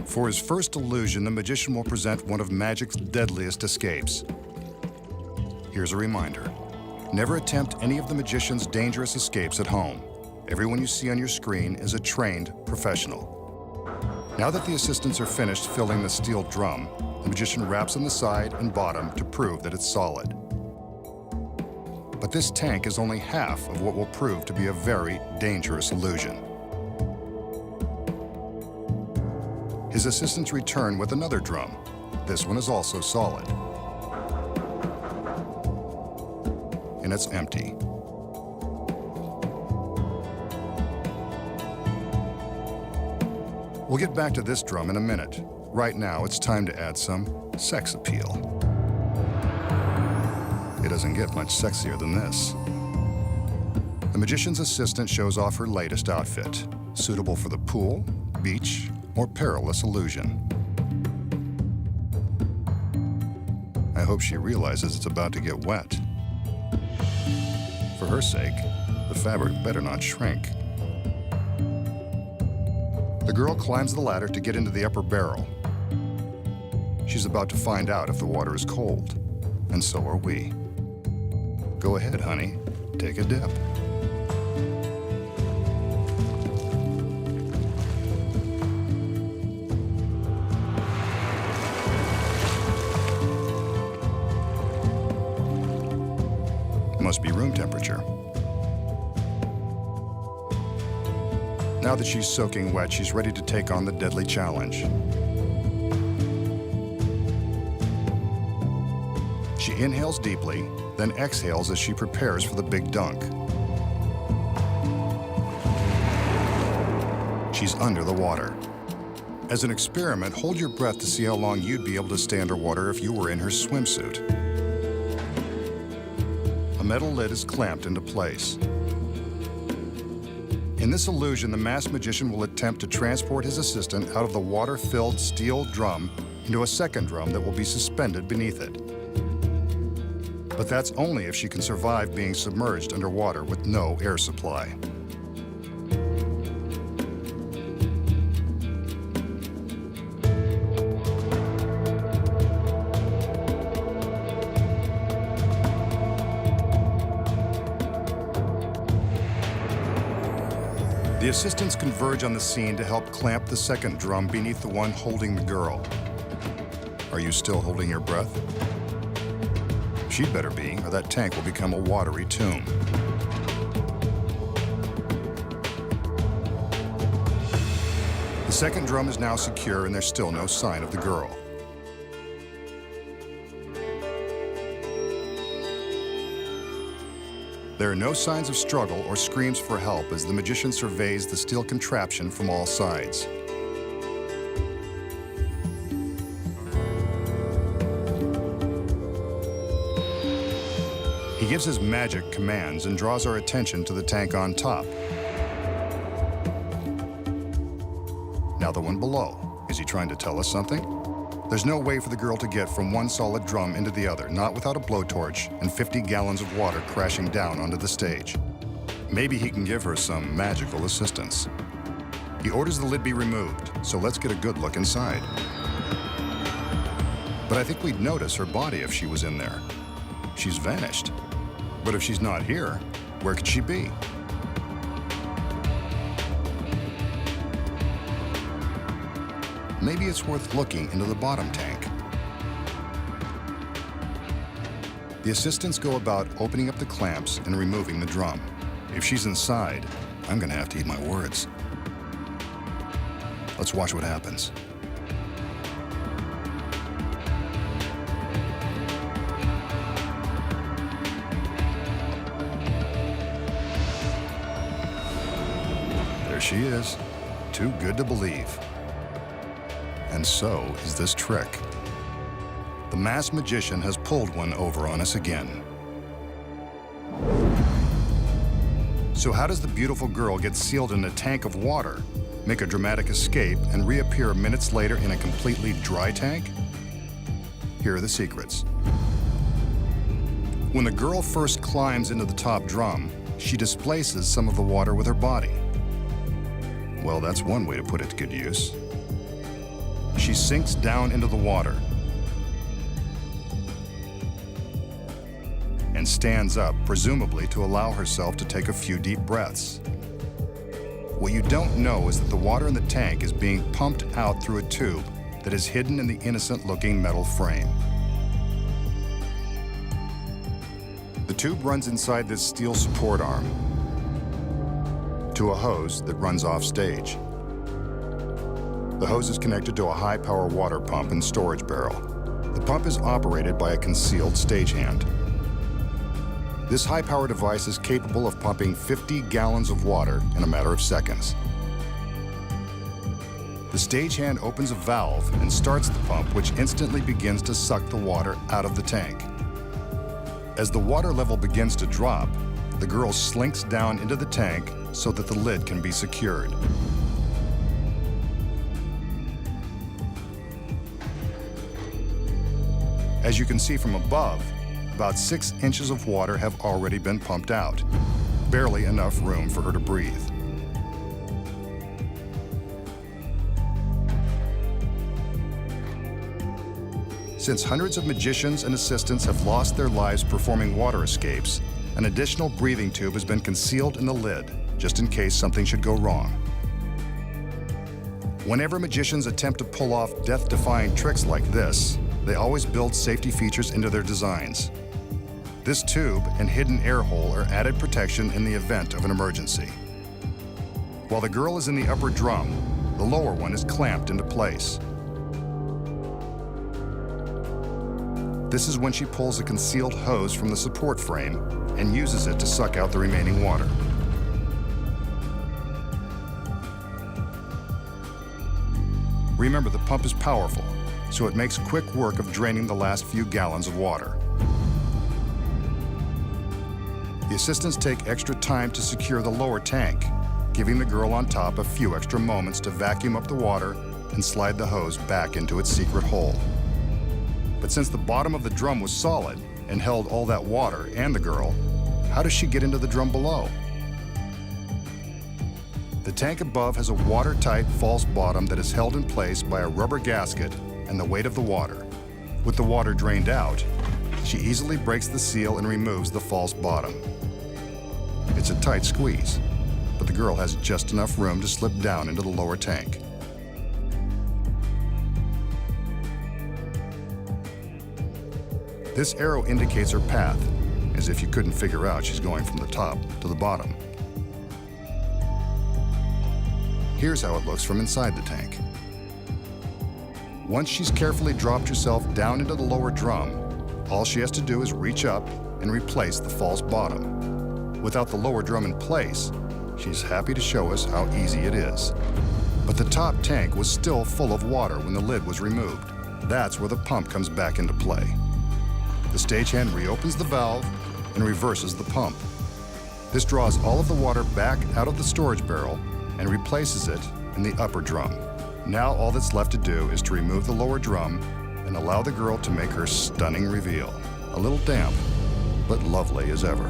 For his first illusion, the magician will present one of magic's deadliest escapes. Here's a reminder. Never attempt any of the magician's dangerous escapes at home. Everyone you see on your screen is a trained professional. Now that the assistants are finished filling the steel drum, the magician raps on the side and bottom to prove that it's solid. But this tank is only half of what will prove to be a very dangerous illusion. His assistants return with another drum. This one is also solid. And it's empty. We'll get back to this drum in a minute. Right now, it's time to add some sex appeal. It doesn't get much sexier than this. The magician's assistant shows off her latest outfit, suitable for the pool, beach, or perilous illusion. I hope she realizes it's about to get wet. For her sake, the fabric better not shrink. The girl climbs the ladder to get into the upper barrel. She's about to find out if the water is cold, and so are we. Go ahead, honey, take a dip. Must be room temperature. Now that she's soaking wet, she's ready to take on the deadly challenge. She inhales deeply, then exhales as she prepares for the big dunk. She's under the water. As an experiment, hold your breath to see how long you'd be able to stay underwater if you were in her swimsuit. A metal lid is clamped into place. In this illusion, the masked magician will attempt to transport his assistant out of the water-filled steel drum into a second drum that will be suspended beneath it. But that's only if she can survive being submerged underwater with no air supply. The assistants converge on the scene to help clamp the second drum beneath the one holding the girl. Are you still holding your breath? She'd better be, or that tank will become a watery tomb. The second drum is now secure, and there's still no sign of the girl. There are no signs of struggle or screams for help as the magician surveys the steel contraption from all sides. He gives his magic commands and draws our attention to the tank on top. Now the one below. Is he trying to tell us something? There's no way for the girl to get from one solid drum into the other, not without a blowtorch and 50 gallons of water crashing down onto the stage. Maybe he can give her some magical assistance. He orders the lid be removed, so let's get a good look inside. But I think we'd notice her body if she was in there. She's vanished. But if she's not here, where could she be? Maybe it's worth looking into the bottom tank. The assistants go about opening up the clamps and removing the drum. If she's inside, I'm gonna have to eat my words. Let's watch what happens. There she is, too good to believe. And so is this trick. The masked magician has pulled one over on us again. So how does the beautiful girl get sealed in a tank of water, make a dramatic escape, and reappear minutes later in a completely dry tank? Here are the secrets. When the girl first climbs into the top drum, she displaces some of the water with her body. Well, that's one way to put it to good use. She sinks down into the water and stands up, presumably to allow herself to take a few deep breaths. What you don't know is that the water in the tank is being pumped out through a tube that is hidden in the innocent-looking metal frame. The tube runs inside this steel support arm to a hose that runs off stage. The hose is connected to a high-power water pump and storage barrel. The pump is operated by a concealed stagehand. This high-power device is capable of pumping 50 gallons of water in a matter of seconds. The stagehand opens a valve and starts the pump, which instantly begins to suck the water out of the tank. As the water level begins to drop, the girl slinks down into the tank so that the lid can be secured. As you can see from above, about 6 inches of water have already been pumped out, barely enough room for her to breathe. Since hundreds of magicians and assistants have lost their lives performing water escapes, an additional breathing tube has been concealed in the lid, just in case something should go wrong. Whenever magicians attempt to pull off death-defying tricks like this, they always build safety features into their designs. This tube and hidden air hole are added protection in the event of an emergency. While the girl is in the upper drum, the lower one is clamped into place. This is when she pulls a concealed hose from the support frame and uses it to suck out the remaining water. Remember, the pump is powerful, so it makes quick work of draining the last few gallons of water. The assistants take extra time to secure the lower tank, giving the girl on top a few extra moments to vacuum up the water and slide the hose back into its secret hole. But since the bottom of the drum was solid and held all that water and the girl, how does she get into the drum below? The tank above has a watertight false bottom that is held in place by a rubber gasket and the weight of the water. With the water drained out, she easily breaks the seal and removes the false bottom. It's a tight squeeze, but the girl has just enough room to slip down into the lower tank. This arrow indicates her path, as if you couldn't figure out she's going from the top to the bottom. Here's how it looks from inside the tank. Once she's carefully dropped herself down into the lower drum, all she has to do is reach up and replace the false bottom. Without the lower drum in place, she's happy to show us how easy it is. But the top tank was still full of water when the lid was removed. That's where the pump comes back into play. The stagehand reopens the valve and reverses the pump. This draws all of the water back out of the storage barrel and replaces it in the upper drum. Now all that's left to do is to remove the lower drum and allow the girl to make her stunning reveal. A little damp, but lovely as ever.